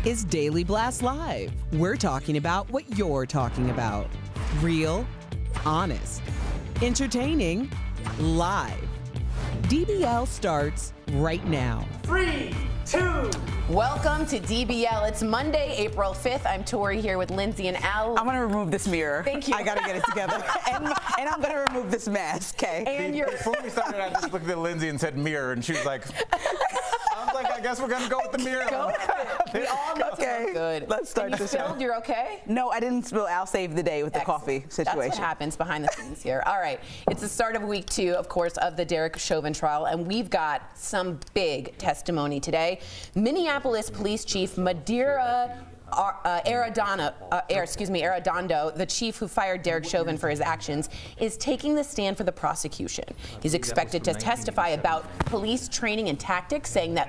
Is Daily Blast Live. We're talking about what you're talking about. Real, honest, entertaining, live. DBL starts right now. 3, 2. Welcome to DBL. It's Monday, April 5th. I'm Tori here with Lindsay and Al. I'm going to remove this mirror. Thank you. I got to get it together. and I'm going to remove this mask, okay? And you're... Before we started, I just looked at Lindsay and said mirror, and she was like, I was like, I guess we're going to go with the mirror. Go with it. We all know Okay, good. let's start and you this spilled? show. You're okay? No, I didn't spill. I'll save the day with the coffee situation. That's what happens behind the scenes here. All right. It's the start of week 2, of course, of the Derek Chauvin trial, and we've got some big testimony today. Minneapolis Police Chief Madeira Arredondo, the chief who fired Derek Chauvin for his actions, is taking the stand for the prosecution. He's expected to testify about police training and tactics, saying that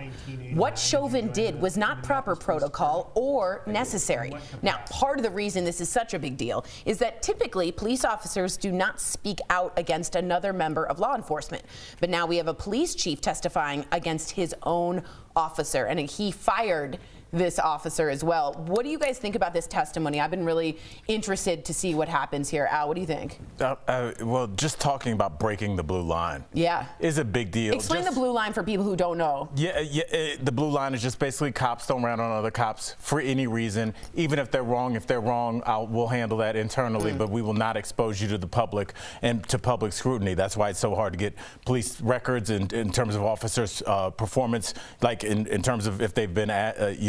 what Chauvin did was not proper protocol or necessary. Now, part of the reason this is such a big deal is that typically police officers do not speak out against another member of law enforcement. But now we have a police chief testifying against his own officer, and he fired this officer as well. What do you guys think about this testimony? I've been really interested to see what happens here. Al, what do you think? Well, just talking about breaking the blue line is a big deal. Explain the blue line for people who don't know. The blue line is just basically cops don't rat on other cops for any reason, even if they're wrong. If they're wrong, we'll handle that internally, but we will not expose you to the public and to public scrutiny. That's why it's so hard to get police records in terms of officers' performance, like in terms of if they've been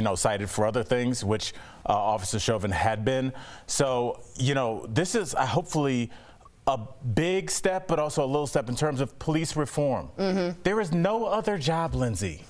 cited for other things, which Officer Chauvin had been. So, this is hopefully a big step, but also a little step in terms of police reform. There is no other job, Lindsay.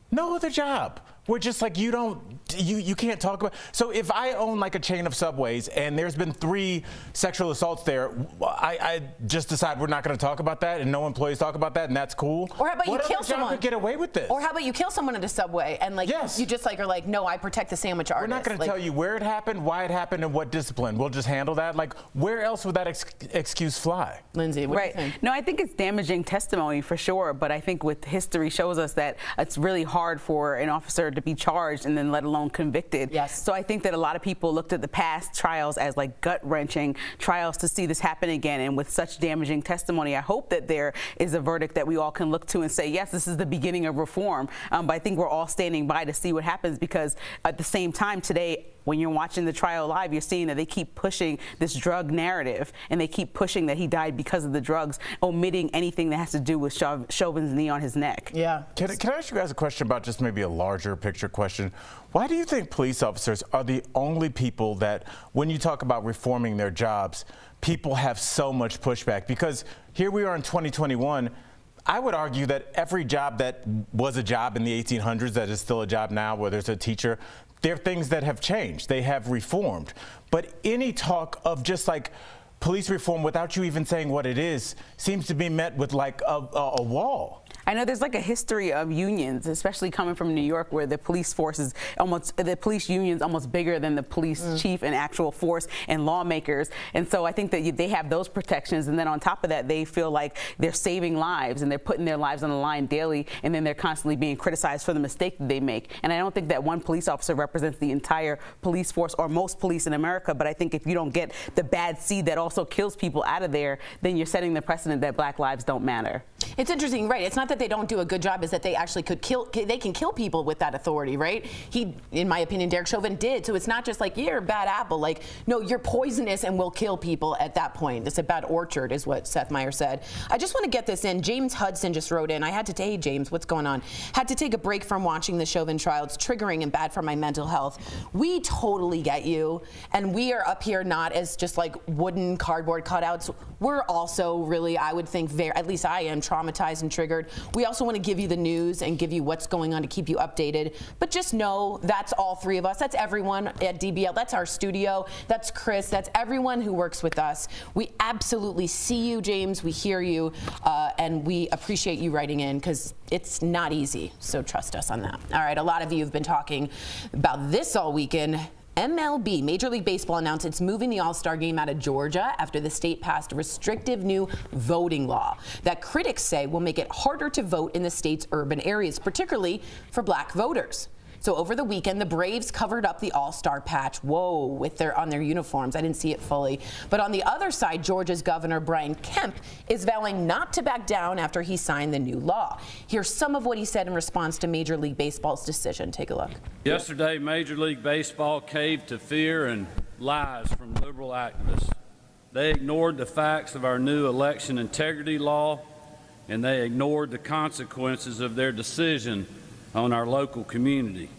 No other job. We're just like, you can't talk about. So if I own like a chain of Subways and there's been 3 sexual assaults there, I just decide we're not going to talk about that, and no employees talk about that, and that's cool. Or how about you kill someone? Could get away with this? Or how about you kill someone at a Subway and you just are like, no, I protect the sandwich artist. We're not going to tell you where it happened, why it happened, and what discipline. We'll just handle that. Like, where else would that excuse fly? Lindsay, what do you think? No, I think it's damaging testimony for sure, but I think with history shows us that it's really hard for an officer to be charged and then let alone convicted. Yes. So I think that a lot of people looked at the past trials as like gut-wrenching trials to see this happen again, and with such damaging testimony, I hope that there is a verdict that we all can look to and say, yes, this is the beginning of reform. But I think we're all standing by to see what happens, because at the same time today, when you're watching the trial live, you're seeing that they keep pushing this drug narrative, and they keep pushing that he died because of the drugs, omitting anything that has to do with Chauvin's knee on his neck. Yeah. Can I ask you guys a question about just maybe a larger picture question? Why do you think police officers are the only people that, when you talk about reforming their jobs, people have so much pushback? Because here we are in 2021. I would argue that every job that was a job in the 1800s that is still a job now, whether it's a teacher, there are things that have changed. They have reformed. But any talk of just like police reform without you even saying what it is seems to be met with like a wall. I know there's like a history of unions, especially coming from New York, where the police force is the police union's almost bigger than the police chief and actual force and lawmakers. And so I think that they have those protections. And then on top of that, they feel like they're saving lives and they're putting their lives on the line daily. And then they're constantly being criticized for the mistake that they make. And I don't think that one police officer represents the entire police force or most police in America. But I think if you don't get the bad seed that also kills people out of there, then you're setting the precedent that Black lives don't matter. It's interesting, right? It's not that they don't do a good job, is that they actually could they can kill people with that authority, right? He, in my opinion, Derek Chauvin did. So it's not just like, you're a bad apple. Like, no, you're poisonous and will kill people at that point. It's a bad orchard, is what Seth Meyer said. I just want to get this in. James Hudson just wrote in. I had to hey, James, what's going on? Had to take a break from watching the Chauvin trial. It's triggering and bad for my mental health. We totally get you. And we are up here not as just like wooden cardboard cutouts. We're also really, I would think, at least I am, traumatized and triggered. We also want to give you the news and give you what's going on to keep you updated. But just know that's all 3 of us. That's everyone at DBL. That's our studio. That's Chris. That's everyone who works with us. We absolutely see you, James. We hear you. And we appreciate you writing in, because it's not easy. So trust us on that. All right. A lot of you have been talking about this all weekend. MLB, Major League Baseball, announced it's moving the All-Star game out of Georgia after the state passed a restrictive new voting law that critics say will make it harder to vote in the state's urban areas, particularly for Black voters. So over the weekend, the Braves covered up the All-Star patch. Whoa, on their uniforms. I didn't see it fully. But on the other side, Georgia's Governor Brian Kemp is vowing not to back down after he signed the new law. Here's some of what he said in response to Major League Baseball's decision. Take a look. Yesterday, Major League Baseball caved to fear and lies from liberal activists. They ignored the facts of our new election integrity law, and they ignored the consequences of their decision on our local community.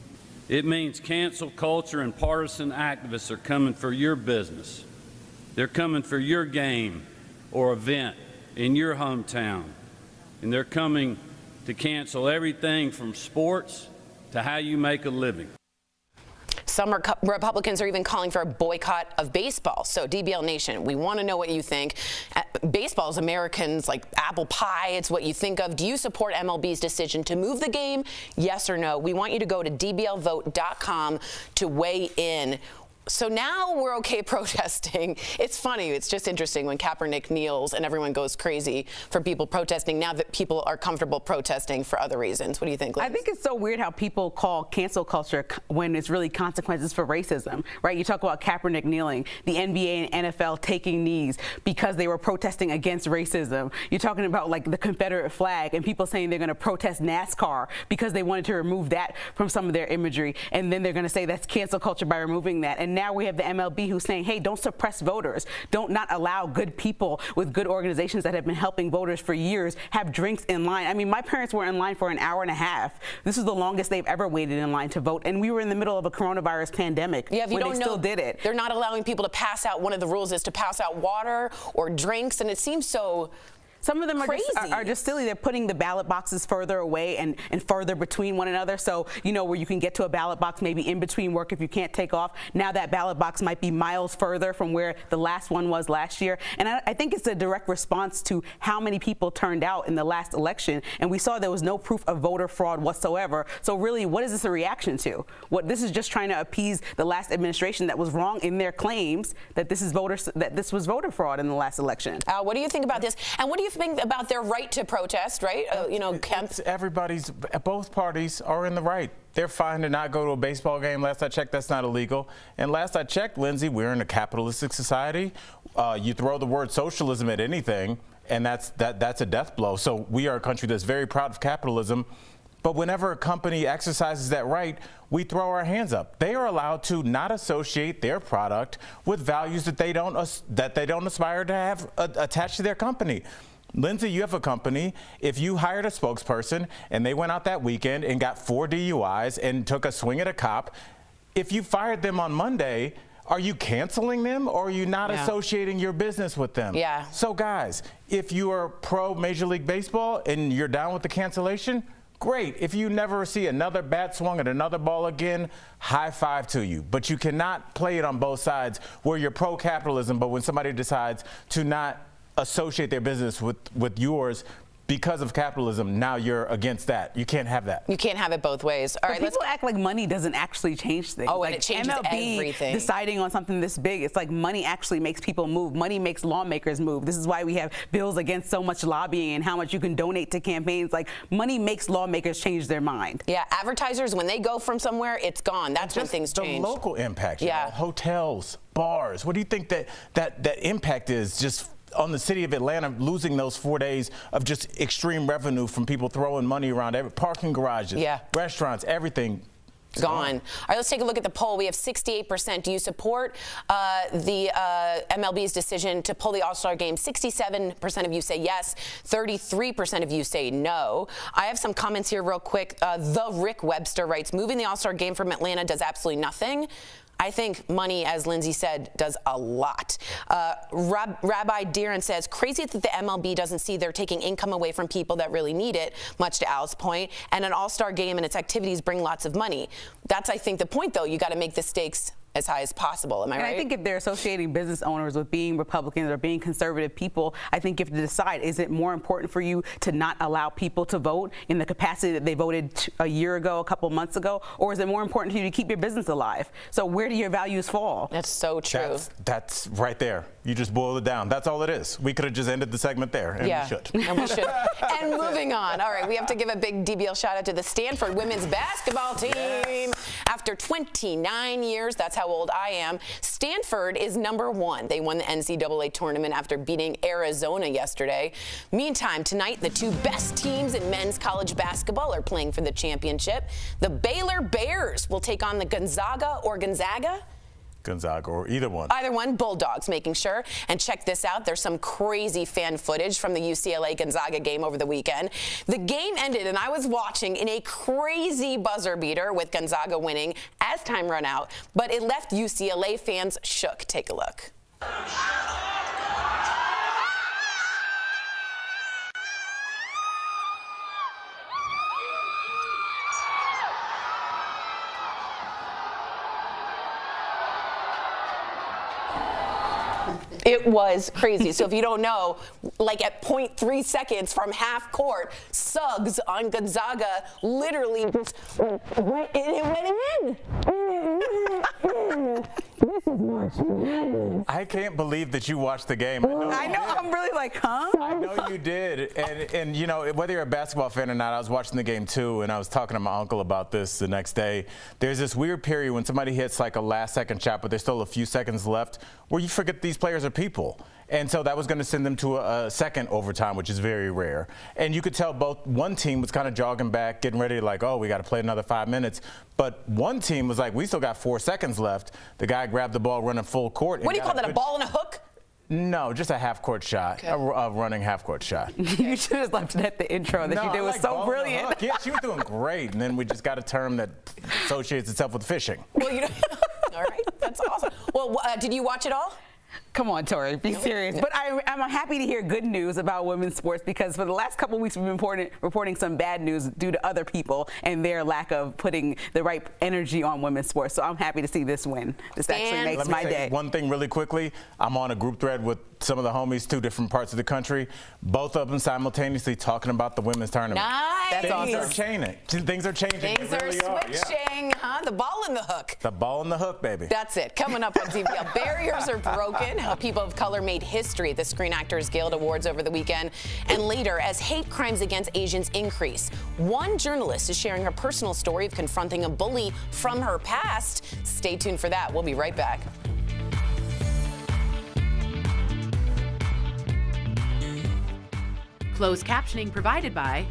It means cancel culture and partisan activists are coming for your business. They're coming for your game or event in your hometown. And they're coming to cancel everything from sports to how you make a living. Some Republicans are even calling for a boycott of baseball. So DBL Nation, we want to know what you think. Baseball is Americans like apple pie. It's what you think of. Do you support MLB's decision to move the game? Yes or no? We want you to go to dblvote.com to weigh in. So now we're okay protesting. It's funny. It's just interesting when Kaepernick kneels and everyone goes crazy for people protesting. Now that people are comfortable protesting for other reasons. What do you think, Liz? I think it's so weird how people call cancel culture when it's really consequences for racism, right? You talk about Kaepernick kneeling, the NBA and NFL taking knees because they were protesting against racism. You're talking about like the Confederate flag and people saying they're going to protest NASCAR because they wanted to remove that from some of their imagery. And then they're going to say that's cancel culture by removing that. And now we have the MLB who's saying, hey, don't suppress voters. Don't not allow good people with good organizations that have been helping voters for years have drinks in line. I mean, my parents were in line for an hour and a half. This is the longest they've ever waited in line to vote. And we were in the middle of a coronavirus pandemic when they still did it. They're not allowing people to pass out. One of the rules is to pass out water or drinks. And it seems so Some of them are just silly. They're putting the ballot boxes further away and further between one another. So, you know, where you can get to a ballot box maybe in between work if you can't take off. Now that ballot box might be miles further from where the last one was last year. And I think it's a direct response to how many people turned out in the last election. And we saw there was no proof of voter fraud whatsoever. So really, what is this a reaction to? This is just trying to appease the last administration that was wrong in their claims that this was voter fraud in the last election. What do you think about this? And what do you think about their right to protest, right? Kemp. Both parties are in the right. They're fine to not go to a baseball game. Last I checked, that's not illegal. And last I checked, Lindsay, we're in a capitalistic society. You throw the word socialism at anything, and that's a death blow. So we are a country that's very proud of capitalism. But whenever a company exercises that right, we throw our hands up. They are allowed to not associate their product with values that they don't aspire to have attached to their company. Lindsay, you have a company. If you hired a spokesperson and they went out that weekend and got 4 DUIs and took a swing at a cop, if you fired them on Monday, are you canceling them or are you not associating your business with them? Yeah. So guys, if you are pro Major League Baseball and you're down with the cancellation, great. If you never see another bat swung at another ball again, high five to you. But you cannot play it on both sides where you're pro-capitalism, but when somebody decides to not associate their business with yours because of capitalism, now you're against that. You can't have that. You can't have it both ways. All right, people act like money doesn't actually change things. Oh, and it changes MLB everything. Deciding on something this big, it's like money actually makes people move. Money makes lawmakers move. This is why we have bills against so much lobbying and how much you can donate to campaigns. Like, money makes lawmakers change their mind. Yeah, advertisers, when they go from somewhere, it's gone. That's when things change. The local impact, yeah. Hotels, bars. What do you think that impact is just on the city of Atlanta losing those 4 days of just extreme revenue from people throwing money around parking garages, restaurants, everything? Gone. All right, let's take a look at the poll. We have 68%. Do you support the MLB's decision to pull the All-Star game? 67% of you say yes. 33% of you say no. I have some comments here real quick. The Rick Webster writes, moving the All-Star game from Atlanta does absolutely nothing. I think money, as Lindsay said, does a lot. Rabbi Deeren says, crazy that the MLB doesn't see they're taking income away from people that really need it, much to Al's point, and an all-star game and its activities bring lots of money. That's, I think, the point, though. You got to make the stakes as high as possible. Am I right? I think if they're associating business owners with being Republicans or being conservative people, I think you have to decide, is it more important for you to not allow people to vote in the capacity that they voted a year ago, a couple months ago, or is it more important to you to keep your business alive? So where do your values fall? That's so true. That's right there. You just boiled it down. That's all it is. We could have just ended the segment there, and we should. And we should. And moving on. All right, we have to give a big DBL shout out to the Stanford women's basketball team. Yes. After 29 years, that's how old I am, Stanford is #1. They won the NCAA tournament after beating Arizona yesterday. Meantime, tonight, the two best teams in men's college basketball are playing for the championship. The Baylor Bears will take on the Gonzaga or either one. Either one, Bulldogs, making sure. And check this out. There's some crazy fan footage from the UCLA-Gonzaga game over the weekend. The game ended, and I was watching in a crazy buzzer beater with Gonzaga winning as time ran out, but it left UCLA fans shook. Take a look. It was crazy. So if you don't know, like at 0.3 seconds from half court, Suggs on Gonzaga literally just went in. This is March Madness. I can't believe that you watched the game. I know. I'm really like, huh? I know you did. And you know, whether you're a basketball fan or not, I was watching the game too, and I was talking to my uncle about this the next day. There's this weird period when somebody hits like a last-second shot, but there's still a few seconds left, where you forget these players are people. And so that was going to send them to a second overtime, which is very rare. And you could tell one team was kind of jogging back, getting ready, like, oh, we got to play another 5 minutes. But one team was like, we still got 4 seconds left. The guy grabbed the ball running full court. What do you call that, a ball and a hook? No, just a half-court shot, okay. a running half-court shot. You should have left it at the intro that you did. Was so brilliant. Yeah, she was doing great. And then we just got a term that associates itself with fishing. Well, you know, all right, that's awesome. Well, did you watch it all? Come on, Tori, be serious. But I'm happy to hear good news about women's sports, because for the last couple of weeks we've been reporting some bad news due to other people and their lack of putting the right energy on women's sports. So I'm happy to see this win. This actually makes my day. One thing really quickly. I'm on a group thread with some of the homies, 2 different parts of the country, both of them simultaneously talking about the women's tournament. Nice. That's awesome. Things are changing. Things are switching, huh? The ball in the hook. The ball in the hook, baby. That's it. Coming up on DBL, barriers are broken. How people of color made history at the Screen Actors Guild Awards over the weekend. And later, as hate crimes against Asians increase, one journalist is sharing her personal story of confronting a bully from her past. Stay tuned for that. We'll be right back. Closed captioning provided by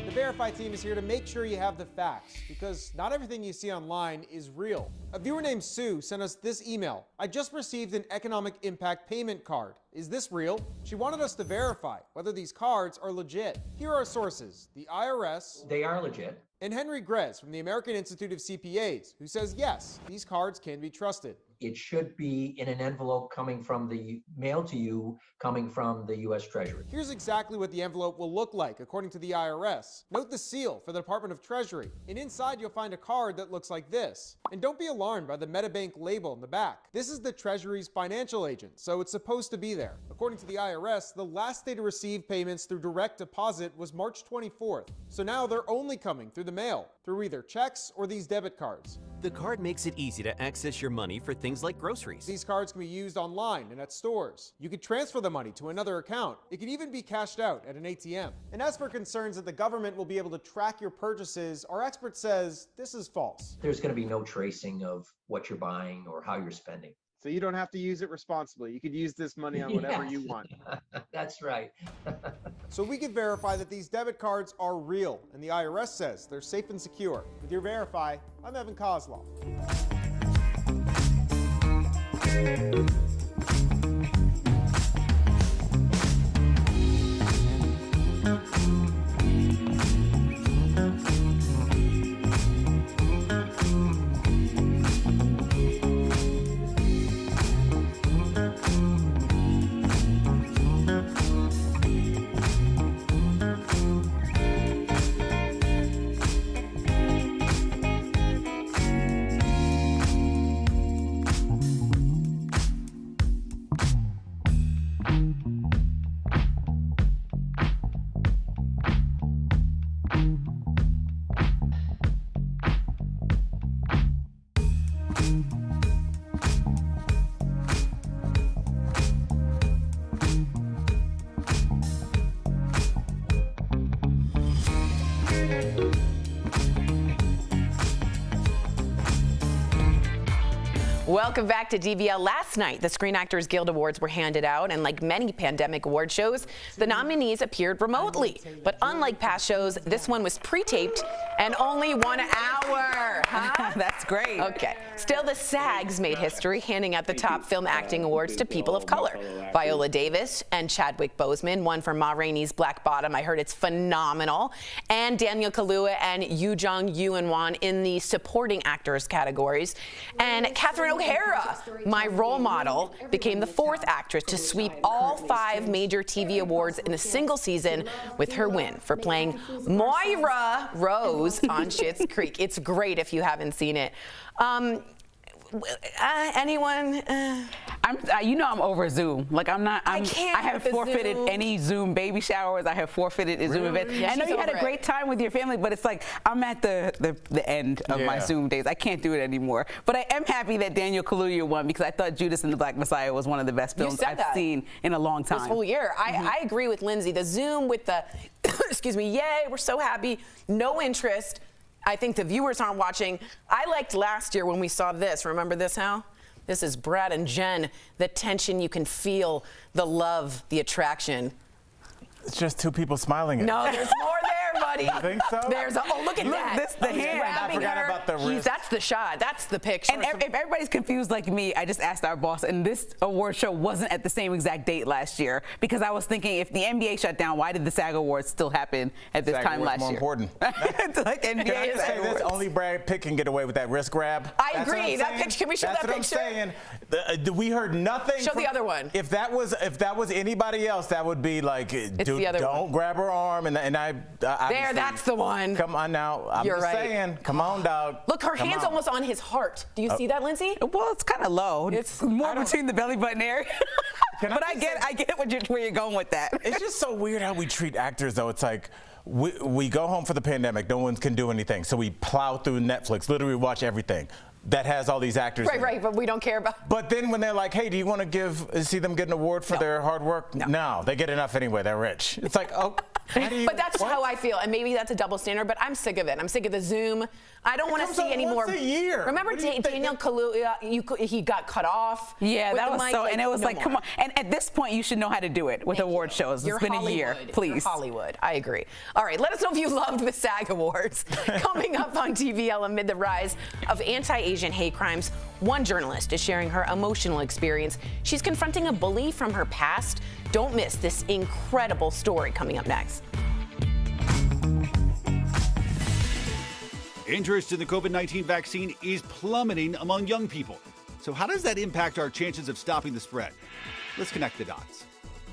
The Verify team is here to make sure you have the facts, because not everything you see online is real. A viewer named Sue sent us this email. I just received an economic impact payment card. Is this real? She wanted us to verify whether these cards are legit. Here are our sources: the IRS. They are legit. And Henry Grez from the American Institute of CPAs, who says yes, these cards can be trusted. It should be in an envelope coming from the mail to you, coming from the U.S. Treasury. Here's exactly what the envelope will look like, according to the IRS. Note the seal for the Department of Treasury, and inside you'll find a card that looks like this. And don't be alarmed by the MetaBank label in the back. This is the Treasury's financial agent, so it's supposed to be there. According to the IRS, the last day to receive payments through direct deposit was March 24th. So now they're only coming through the mail, through either checks or these debit cards. The card makes it easy to access your money for things like groceries. These cards can be used online and at stores. You could transfer the money to another account. It can even be cashed out at an ATM. And as for concerns that the government will be able to track your purchases, our expert says this is false. There's going to be no tracing of what you're buying or how you're spending. So you don't have to use it responsibly. You could use this money on whatever you want. That's right. So we can verify that these debit cards are real, and the IRS says they're safe and secure. With your Verify, I'm Evan Kozlov. Welcome back to DBL. Last night, the Screen Actors Guild Awards were handed out, and like many pandemic award shows, the nominees appeared remotely. But unlike past shows, this one was pre-taped and only 1 hour. Huh? That's great. Okay. Still, the SAGs made history, handing out the top film acting awards to people of color. Viola Davis and Chadwick Boseman won for Ma Rainey's Black Bottom. I heard it's phenomenal. And Daniel Kaluuya and Yoo Jung-won in the supporting actors categories. And Catherine O'Hara, my role model, became the 4th actress to sweep all 5 major TV awards in a single season with her win for playing Moira Rose on Schitt's Creek. It's great if you haven't seen it. Anyone? I'm over Zoom. Like I have forfeited Zoom. any Zoom baby showers. I have forfeited a Zoom event. Yeah, I know she's you had over a great time with your family, but it's like I'm at the end of my Zoom days. I can't do it anymore. But I am happy that Daniel Kaluuya won because I thought Judas and the Black Messiah was one of the best films I've seen in a long time. This whole year. I agree with Lindsay. The Zoom with the, excuse me, yay, we're so happy, no interest. I think the viewers aren't watching. I liked last year when we saw this. Remember this, Hal? This is Brad and Jen. The tension you can feel, the love, the attraction. It's just 2 people smiling at No, there's more there, buddy. You think so? There's look at that. This, the He's hand. I forgot her. about the wrist. That's the shot. That's the picture. And if everybody's confused like me, I just asked our boss, and this award show wasn't at the same exact date last year because I was thinking if the NBA shut down, why did the SAG Awards still happen at this SAG time Awards last more year? important. Like NBA Can I just SAG say this? Awards. Only Brad Pitt can get away with that wrist grab. I That's what agree. I'm That saying. picture. Can we show That's that what picture? I'm saying. We heard nothing. Show the other one. If that was anybody else, that would be like, the other don't one. grab her arm. And I There, that's the one. Come on now. I'm You're just right. saying. Come on, dog. Look, her Come hand's on. almost on his heart. Do you see that, Lindsay? Well, it's kind of low. It's more between the belly button area. But I get where you're going with that. It's just so weird how we treat actors, though. It's like we go home for the pandemic. No one can do anything. So we plow through Netflix, literally watch everything that has all these actors. Right, but we don't care about. But then when they're like, hey, do you want to see them get an award for their hard work? No, they get enough anyway. They're rich. It's like, oh. But that's how I feel, and maybe that's a double standard, but I'm sick of it. I'm sick of the Zoom. I don't want to see any more. Once a year. Remember Daniel Kaluuya, he got cut off. Yeah, with that the was mic, so, and it was no like, more. come on. And at this point, you should know how to do it with award shows. You're It's been Hollywood. a year, please. You're Hollywood. I agree. All right, let us know if you loved the SAG Awards. Coming up on DBL amid the rise of anti-Asian hate crimes, one journalist is sharing her emotional experience. She's confronting a bully from her past. Don't miss this incredible story coming up next. Interest in the COVID-19 vaccine is plummeting among young people. So how does that impact our chances of stopping the spread? Let's connect the dots.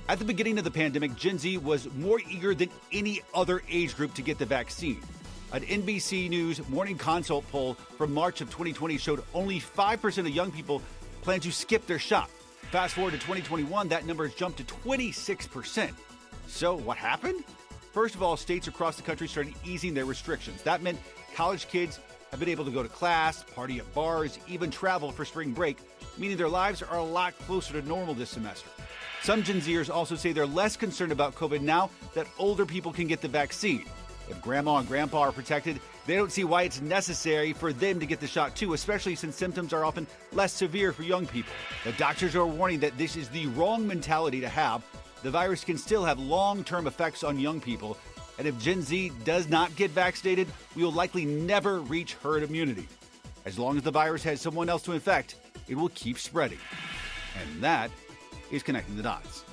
At the beginning of the pandemic, Gen Z was more eager than any other age group to get the vaccine. An NBC News Morning Consult poll from March of 2020 showed only 5% of young people plan to skip their shot. Fast forward to 2021, that number has jumped to 26%. So what happened? First of all, states across the country started easing their restrictions. That meant college kids have been able to go to class, party at bars, even travel for spring break, meaning their lives are a lot closer to normal this semester. Some Gen Zers also say they're less concerned about COVID now that older people can get the vaccine. If grandma and grandpa are protected, they don't see why it's necessary for them to get the shot too, especially since symptoms are often less severe for young people. The doctors are warning that this is the wrong mentality to have. The virus can still have long-term effects on young people. And if Gen Z does not get vaccinated, we will likely never reach herd immunity. As long as the virus has someone else to infect, it will keep spreading. And that is connecting the dots.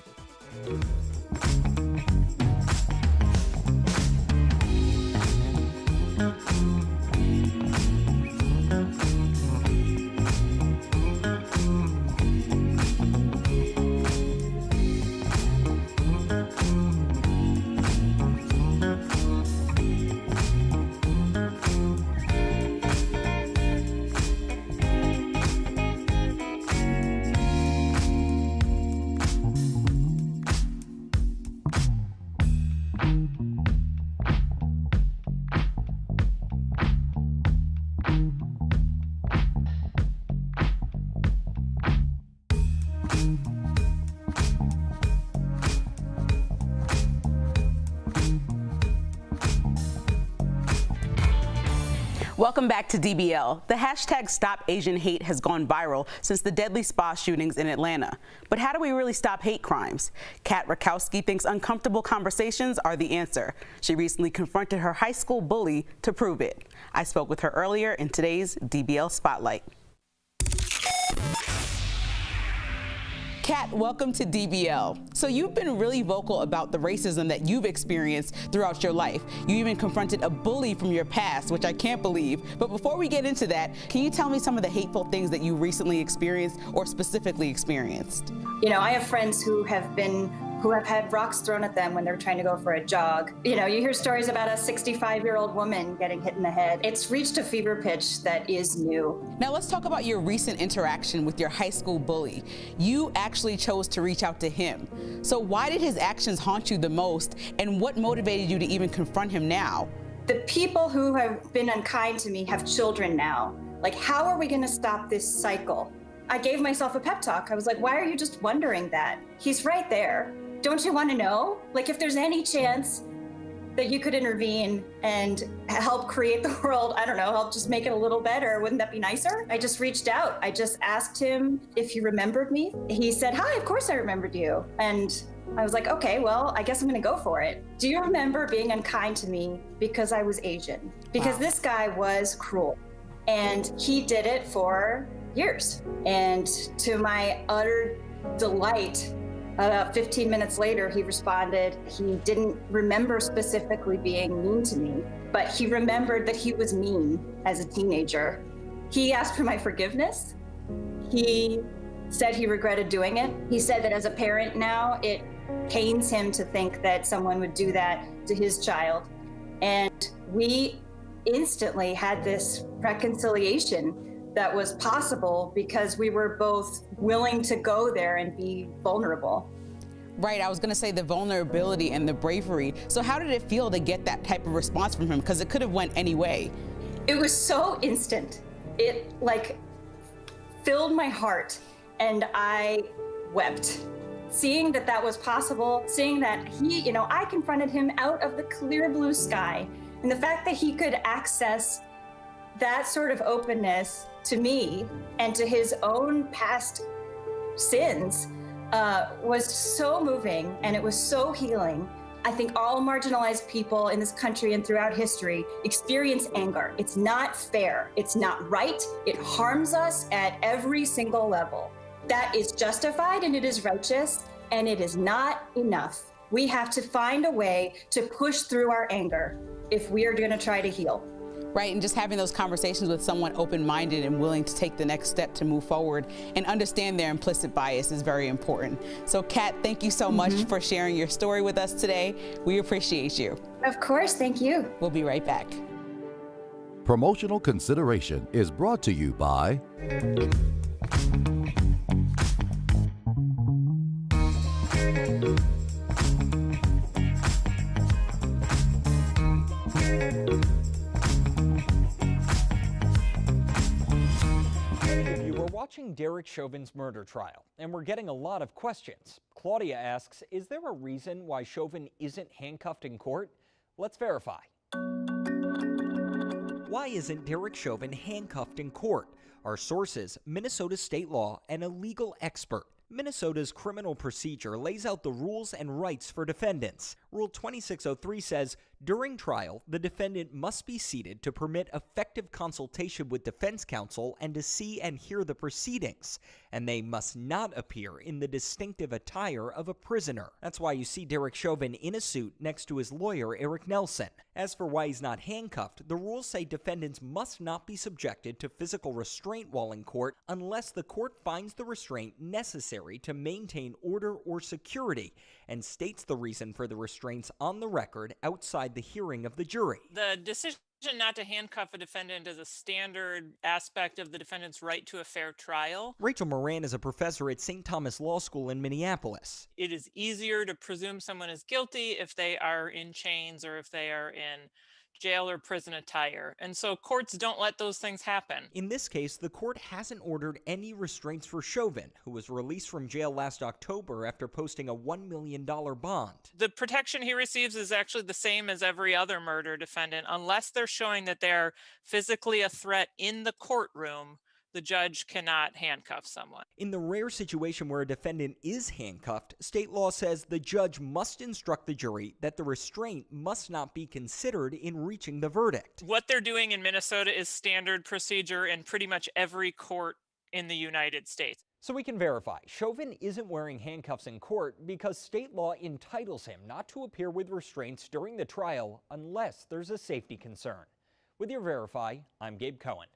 Welcome back to DBL. The hashtag Stop Asian Hate has gone viral since the deadly spa shootings in Atlanta. But how do we really stop hate crimes? Kat Rakowski thinks uncomfortable conversations are the answer. She recently confronted her high school bully to prove it. I spoke with her earlier in today's DBL Spotlight. Kat, welcome to DBL. So you've been really vocal about the racism that you've experienced throughout your life. You even confronted a bully from your past, which I can't believe. But before we get into that, can you tell me some of the hateful things that you recently experienced or specifically experienced? You know, I have friends who have had rocks thrown at them when they're trying to go for a jog. You know, you hear stories about a 65-year-old woman getting hit in the head. It's reached a fever pitch that is new. Now let's talk about your recent interaction with your high school bully. You actually chose to reach out to him. So why did his actions haunt you the most, and what motivated you to even confront him now? The people who have been unkind to me have children now. Like, how are we gonna stop this cycle? I gave myself a pep talk. I was like, why are you just wondering that? He's right there. Don't you want to know? Like, if there's any chance that you could intervene and help create the world, I don't know, help just make it a little better, wouldn't that be nicer? I just reached out. I just asked him if he remembered me. He said, hi, of course I remembered you. And I was like, okay, well, I guess I'm gonna go for it. Do you remember being unkind to me because I was Asian? Because this guy was cruel, and he did it for years. And to my utter delight, about 15 minutes later, he responded. He didn't remember specifically being mean to me, but he remembered that he was mean as a teenager. He asked for my forgiveness. He said he regretted doing it. He said that as a parent now, it pains him to think that someone would do that to his child. And we instantly had this reconciliation that was possible because we were both willing to go there and be vulnerable. Right, I was gonna say the vulnerability and the bravery. So how did it feel to get that type of response from him? Because it could have went any way. It was so instant. It like filled my heart and I wept. Seeing that that was possible, seeing that he, you know, I confronted him out of the clear blue sky. And the fact that he could access that sort of openness to me and to his own past sins was so moving, and it was so healing. I think all marginalized people in this country and throughout history experience anger. It's not fair. It's not right. It harms us at every single level. That is justified and it is righteous, and it is not enough. We have to find a way to push through our anger if we are going to try to heal. Right, and just having those conversations with someone open-minded and willing to take the next step to move forward and understand their implicit bias is very important. So Kat, thank you so much for sharing your story with us today. We appreciate you. Of course, thank you. We'll be right back. Promotional consideration is brought to you by watching Derek Chauvin's murder trial, and we're getting a lot of questions. Claudia asks, is there a reason why Chauvin isn't handcuffed in court? Let's verify. Why isn't Derek Chauvin handcuffed in court? Our sources, Minnesota state law and a legal expert. Minnesota's criminal procedure lays out the rules and rights for defendants. Rule 2603 says, during trial, the defendant must be seated to permit effective consultation with defense counsel and to see and hear the proceedings, and they must not appear in the distinctive attire of a prisoner. That's why you see Derek Chauvin in a suit next to his lawyer, Eric Nelson. As for why he's not handcuffed, the rules say defendants must not be subjected to physical restraint while in court unless the court finds the restraint necessary to maintain order or security, and states the reason for the restraints on the record outside the hearing of the jury. The decision not to handcuff a defendant is a standard aspect of the defendant's right to a fair trial. Rachel Moran is a professor at St. Thomas Law School in Minneapolis. It is easier to presume someone is guilty if they are in chains or if they are in jail or prison attire. And so courts don't let those things happen. In this case, the court hasn't ordered any restraints for Chauvin, who was released from jail last October after posting a $1 million bond. The protection he receives is actually the same as every other murder defendant, unless they're showing that they're physically a threat in the courtroom. The judge cannot handcuff someone. In the rare situation where a defendant is handcuffed, state law says the judge must instruct the jury that the restraint must not be considered in reaching the verdict. What they're doing in Minnesota is standard procedure in pretty much every court in the United States. So we can verify, Chauvin isn't wearing handcuffs in court because state law entitles him not to appear with restraints during the trial unless there's a safety concern. With your Verify, I'm Gabe Cohen.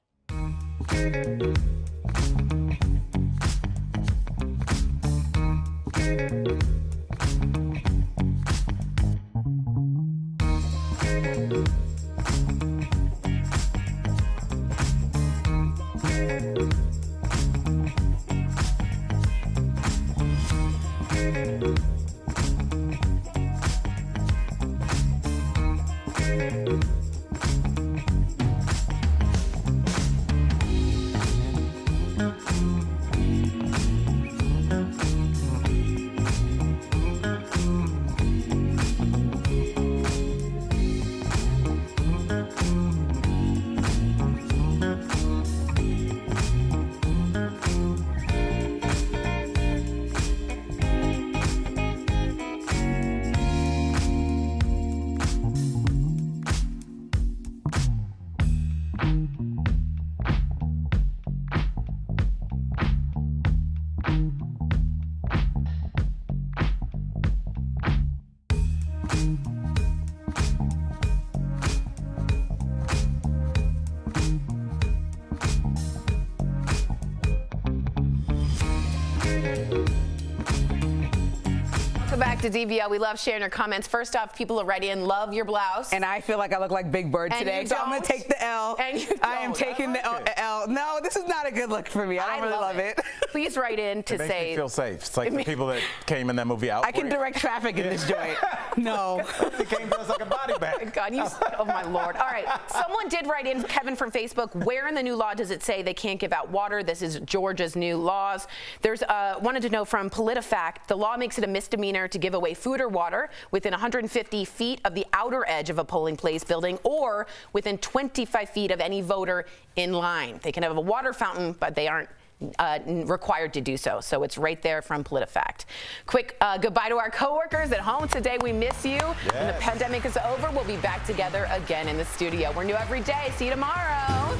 Back to DBL. We love sharing your comments. First off, people are writing in, love your blouse. And I feel like I look like Big Bird today, so I'm going to take the L. And you I am taking the L. No, this is not a good look for me. I don't really love it. Please write in to it makes say. Me feel safe. It's like the people that came in that movie out. I can direct traffic in this joint. No. It came to us like a body bag. God, oh my Lord. All right. Someone did write in, Kevin from Facebook, where in the new law does it say they can't give out water? This is Georgia's new laws. There's wanted to know from PolitiFact, the law makes it a misdemeanor to give away food or water within 150 feet of the outer edge of a polling place building or within 25 feet of any voter in line. They can have a water fountain, but they aren't required to do so. So it's right there from PolitiFact. Quick goodbye to our coworkers at home today. We miss you. Yes. When the pandemic is over, we'll be back together again in the studio. We're new every day. See you tomorrow.